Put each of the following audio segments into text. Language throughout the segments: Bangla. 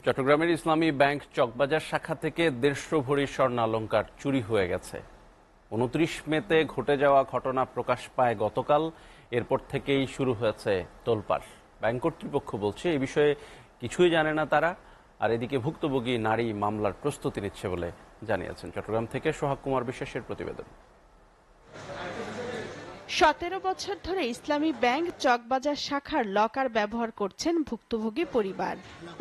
চট্টগ্রামের ইসলামী ব্যাংক চকবাজার শাখা থেকে 150 ভরি স্বর্ণালংকার চুরি হয়ে গেছে। 29 মেতে ঘটে যাওয়া ঘটনা প্রকাশ পায় গতকাল। এরপর থেকেই শুরু হয়েছে তোলপাড়। ব্যাংক কর্তৃপক্ষ বলছে এই বিষয়ে কিছুই জানে না তারা। আর এদিকে ভুক্তভোগী নারী মামলার প্রস্তুতি নিচ্ছে বলে জানিয়েছেন। চট্টগ্রাম থেকে সোহাগ কুমার বিশ্বাসের প্রতিবেদন। 17 বছর ধরে ইসলামী ব্যাংক চকবাজার শাখার লকার ব্যবহার করছেন ভুক্তভোগী পরিবার।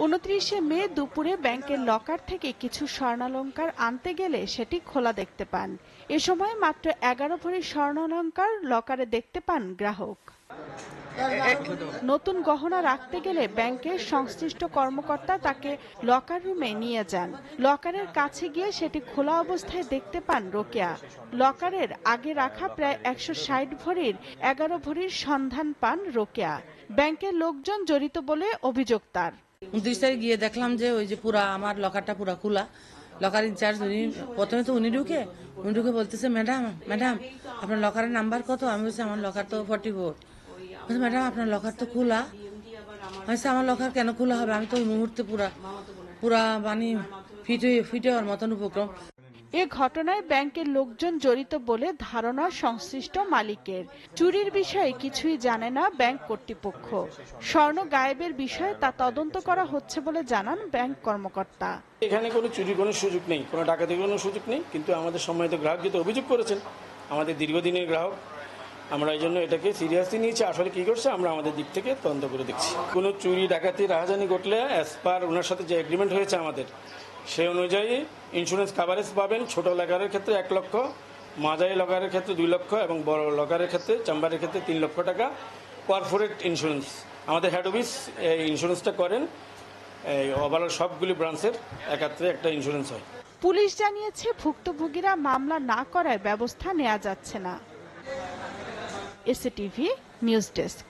29 মে দুপুরে ব্যাংকের লকার থেকে কিছু স্বর্ণালংকার আনতে গেলে সেটি খোলা দেখতে পান। এ সময় মাত্র 11 ভরি স্বর্ণালংকার লকারে দেখতে পান গ্রাহক। নতুন গহনা রাখতে গেলে ব্যাংকের সংশ্লিষ্ট কর্মকর্তা তাকে লকার রুমে নিয়ে যান। লকারের কাছে গিয়ে সেটি খোলা অবস্থায় দেখতে পান রোকেয়া। লকারের আগে রাখা প্রায় 160 ভরির 11 ভরির সন্ধান পান রোকেয়া। ব্যাংকের লোকজন জড়িত বলে অভিযোগ তার। 29 তারিখ গিয়ে দেখলাম যে ওই যে পুরা আমার লকারটা পুরা খোলা। লকার ইনচার্জ প্রথমে তো উনি ঢুকে বলতেছে, ম্যাডাম আপনার লকারের নাম্বার কত? আমি বলছি আমার লকার তো 44। ম্যাডাম আপনার লকার তো খোলা। আমার লকার কেন খোলা হবে? আমি তো ওই মুহূর্তে পুরা মানে ফিট হওয়ার মতন উপক্রম। এ ঘটনায় ব্যাংকের লোকজন জড়িত বলে ধারণা সংশ্লিষ্ট মালিকের। চুরির বিষয়ে কিছুই জানে না ব্যাংক কর্তৃপক্ষ। স্বর্ণ গায়েবের বিষয়ে তা তদন্ত করা হচ্ছে বলে জানান ব্যাংক কর্মকর্তা। এখানে কোনো চুরির কোনো সুযোগ নেই, কোনো ডাকাতির কোনো সুযোগ নেই। কিন্তু আমাদের সম্মানিত গ্রাহক যেহেতু অভিযোগ করেছেন, আমাদের দীর্ঘদিনের গ্রাহক, আমরা এই জন্য এটাকে সিরিয়াসলি নিয়েছি। আসলে কি করছে আমরা আমাদের দিক থেকে তদন্ত করে দেখছি। কোনো চুরি ডাকাতি রাহাজানি ঘটলে অ্যাজ পার ওনার সাথে যে এগ্রিমেন্ট হয়েছে আমাদের, সেই অনুযায়ী ইন্স্যুরেন্স কাভারেজ পাবেন। ছোট লকারের ক্ষেত্রে 1 লক্ষ, মাঝারি লকারের ক্ষেত্রে 2 লক্ষ এবং বড় লকারের ক্ষেত্রে চেম্বারের ক্ষেত্রে 3 লক্ষ টাকা কর্পোরেট ইন্স্যুরেন্স। আমাদের হেড অফিস এই ইন্স্যুরেন্সটা করেন। এই ওভারঅল সবগুলি ব্রাঞ্চের একাত্রে একটা ইন্স্যুরেন্স হয়। পুলিশ জানিয়েছে ভুক্তভোগীরা মামলা না করায় ব্যবস্থা নেওয়া যাচ্ছে না। SATV news desk.